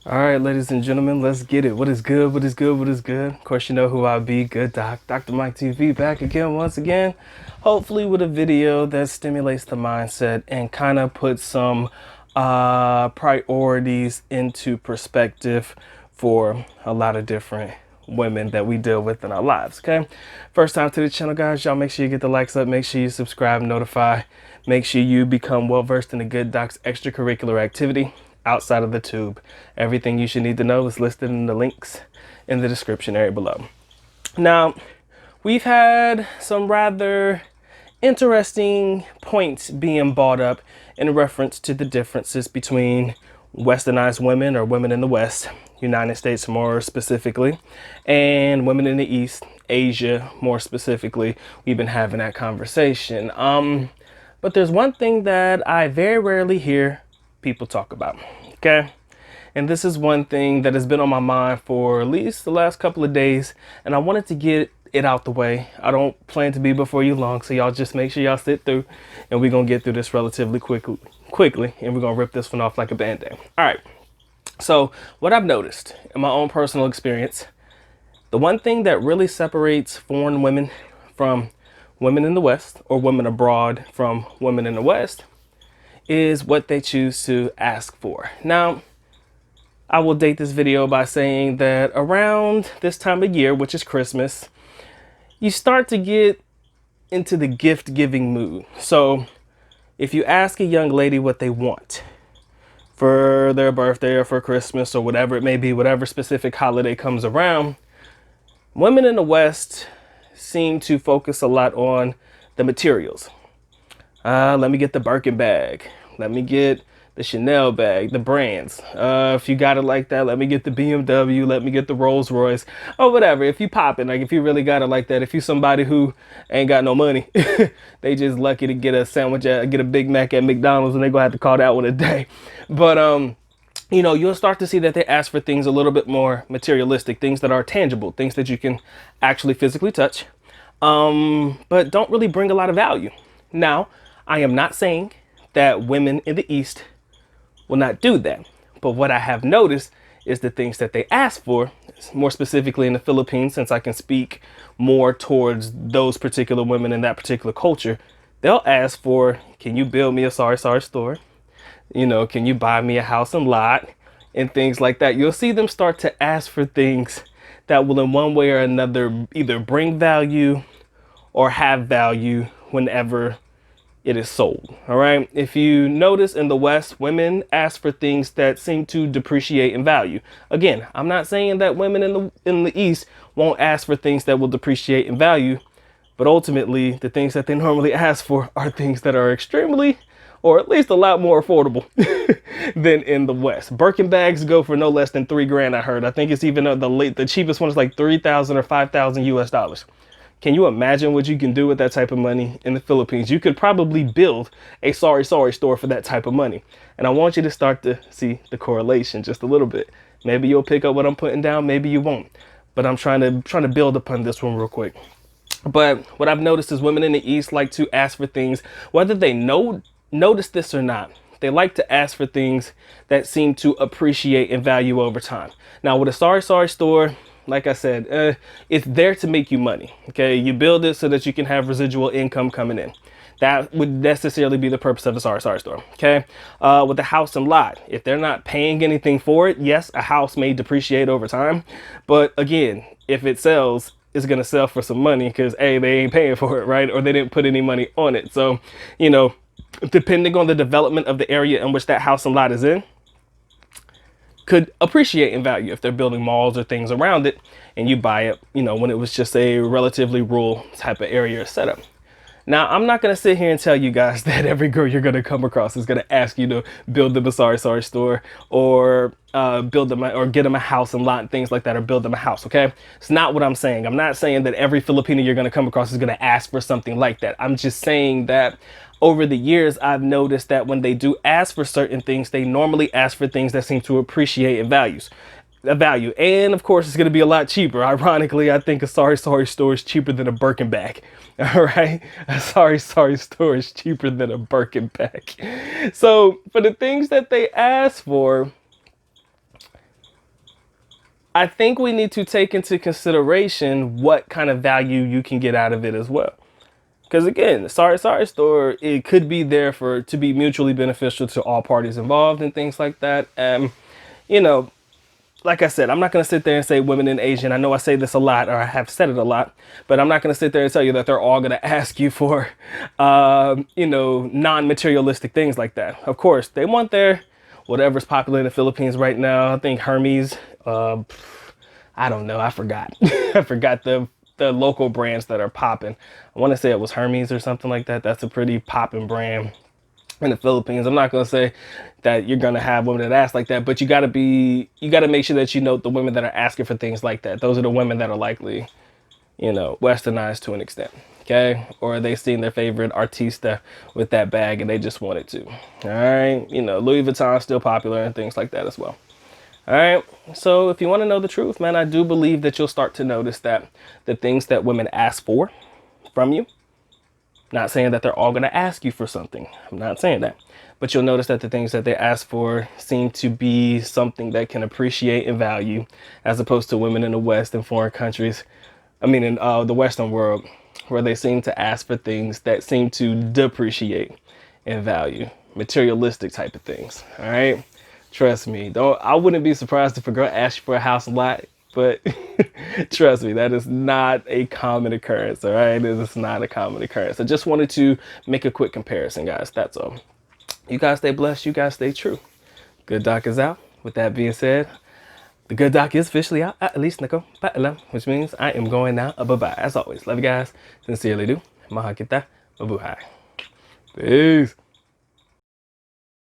All right, ladies and gentlemen, let's get it. What is good? What is good? What is good? Of course, you know who I be. Good Doc. Dr. Mike TV back again, once again. Hopefully with a video that stimulates the mindset and kind of puts some priorities into perspective for a lot of different women that we deal with in our lives, okay? First time to the channel, guys, y'all make sure you get the likes up. Make sure you subscribe, notify. Make sure you become well-versed in the Good Doc's extracurricular activity outside of the tube. Everything you should need to know is listed in the links in the description area below. Now, we've had some rather interesting points being brought up in reference to the differences between westernized women, or women in the West, United States more specifically, and women in the East, Asia more specifically. We've been having that conversation. But there's one thing that I very rarely hear people talk about, okay? And this is one thing that has been on my mind for at least the last couple of days, and I wanted to get it out the way. I don't plan to be before you long, so y'all just make sure y'all sit through, and we're gonna get through this relatively quickly, and we're gonna rip this one off like a band-aid. All right, so what I've noticed in my own personal experience, the one thing that really separates foreign women from women in the West, or women abroad from women in the West, is what they choose to ask for. Now, I will date this video by saying that around this time of year, which is Christmas, you start to get into the gift giving mood. So if you ask a young lady what they want for their birthday or for Christmas or whatever it may be, whatever specific holiday comes around, women in the West seem to focus a lot on the materials. Let me get the Birkin bag. Let me get the Chanel bag, the brands. If you got it like that, let me get the BMW. Let me get the Rolls Royce, or whatever. If you popping, like if you really got it like that. If you somebody who ain't got no money, they just lucky to get a sandwich, get a Big Mac at McDonald's, and they gonna have to call that one a day. But you know, you'll start to see that they ask for things a little bit more materialistic, things that are tangible, things that you can actually physically touch, but don't really bring a lot of value. Now, I am not saying that women in the East will not do that. But what I have noticed is the things that they ask for, more specifically in the Philippines, since I can speak more towards those particular women in that particular culture, they'll ask for, can you build me a SARI-SARI store? You know, can you buy me a house and lot? And things like that. You'll see them start to ask for things that will in one way or another either bring value or have value whenever it is sold. All right. If you notice in the West, women ask for things that seem to depreciate in value. Again, I'm not saying that women in the East won't ask for things that will depreciate in value, but ultimately the things that they normally ask for are things that are extremely, or at least a lot more affordable than in the West. Birkin bags go for no less than $3,000. I heard. I think it's even the cheapest one is like 3,000 or 5,000 US dollars. Can you imagine what you can do with that type of money in the Philippines? You could probably build a SARI-SARI store for that type of money. And I want you to start to see the correlation just a little bit. Maybe you'll pick up what I'm putting down, maybe you won't. But I'm trying to build upon this one real quick. But what I've noticed is women in the East like to ask for things, whether they notice this or not. They like to ask for things that seem to appreciate in value over time. Now, with a SARI-SARI store, like I said, it's there to make you money. Okay, you build it so that you can have residual income coming in. That would necessarily be the purpose of a SARI-SARI store. Okay, with the house and lot, if they're not paying anything for it, yes, a house may depreciate over time, but again, if it sells, it's gonna sell for some money because A, they ain't paying for it, right? Or they didn't put any money on it. So, you know, depending on the development of the area in which that house and lot is in, could appreciate in value if they're building malls or things around it and you buy it, you know, when it was just a relatively rural type of area or setup. Now, I'm not going to sit here and tell you guys that every girl you're going to come across is going to ask you to build them a SARI-SARI store or build them or get them a house and lot and things like that, or build them a house. Okay, it's not what I'm saying. I'm not saying that every Filipino you're going to come across is going to ask for something like that. I'm just saying that over the years, I've noticed that when they do ask for certain things, they normally ask for things that seem to appreciate in value. And of course, it's going to be a lot cheaper. Ironically, I think a SARI-SARI store is cheaper than a Birkin bag. All right. A SARI-SARI store is cheaper than a Birkin bag. So for the things that they ask for, I think we need to take into consideration what kind of value you can get out of it as well. Because again, the SARI-SARI store, it could be there to be mutually beneficial to all parties involved and things like that. And, you know, like I said, I'm not going to sit there and say women in Asian. I know I say this a lot, or I have said it a lot, but I'm not going to sit there and tell you that they're all going to ask you for, you know, non-materialistic things like that. Of course, they want their whatever's popular in the Philippines right now. I think Hermes, I don't know. I forgot. I forgot the local brands that are popping. I want to say it was Hermes or something like that. That's a pretty popping brand in the Philippines. I'm not going to say that you're going to have women that ask like that, but you got to make sure that you know the women that are asking for things like that. Those are the women that are likely, you know, westernized to an extent. Okay. Or they seen their favorite artista with that bag and they just wanted to. All right. You know, Louis Vuitton is still popular and things like that as well. All right. So if you want to know the truth, man, I do believe that you'll start to notice that the things that women ask for from you, not saying that they're all going to ask you for something. I'm not saying that. But you'll notice that the things that they ask for seem to be something that can appreciate and value, as opposed to women in the West and foreign countries. I mean, in the Western world, where they seem to ask for things that seem to depreciate and value, materialistic type of things. All right. Trust me. I wouldn't be surprised if a girl asked you for a house a lot. But trust me, that is not a common occurrence, all right? It is not a common occurrence. I just wanted to make a quick comparison, guys. That's all. You guys stay blessed. You guys stay true. Good Doc is out. With that being said, the Good Doc is officially out. At least, Nico. Which means I am going now. Bye-bye. As always, love you guys. Sincerely do. Maha kita. Mabuhay. Peace.